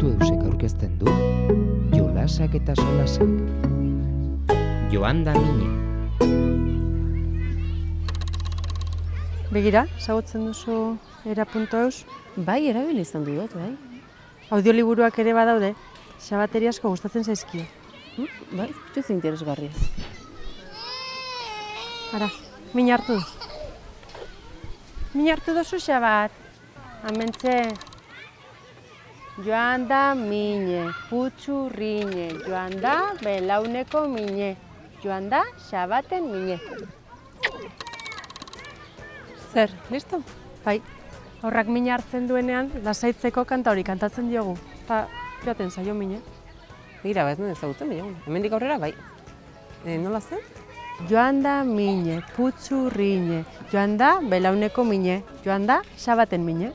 kantu eusek aurkezten du, jolasak eta solasak. Joan da mine. Begira, ezagutzen duzu era.eus? Bai, erabili izan dut, bai. Audioliburuak ere badaude, Xabateri asko gustatzen zaizkio. Bai, ez interesgarria. Ara, min hartu. Min hartu duzu, Xabat. Hementxe. Joan da mine, putxurrine, joan da belauneko mine, joan da Xabaten mine. Zer, listo? Bai, horrak min hartzen duenean, lasaitzeko kanta hori kantatzen diogu. Eta joaten zaio mine. Begira, ez nuen ezagutzen, baina hemendik aurrera, bai. Nola zen? Joan da mine, putxurrine, joan da belauneko mine, joan da Xabaten mine.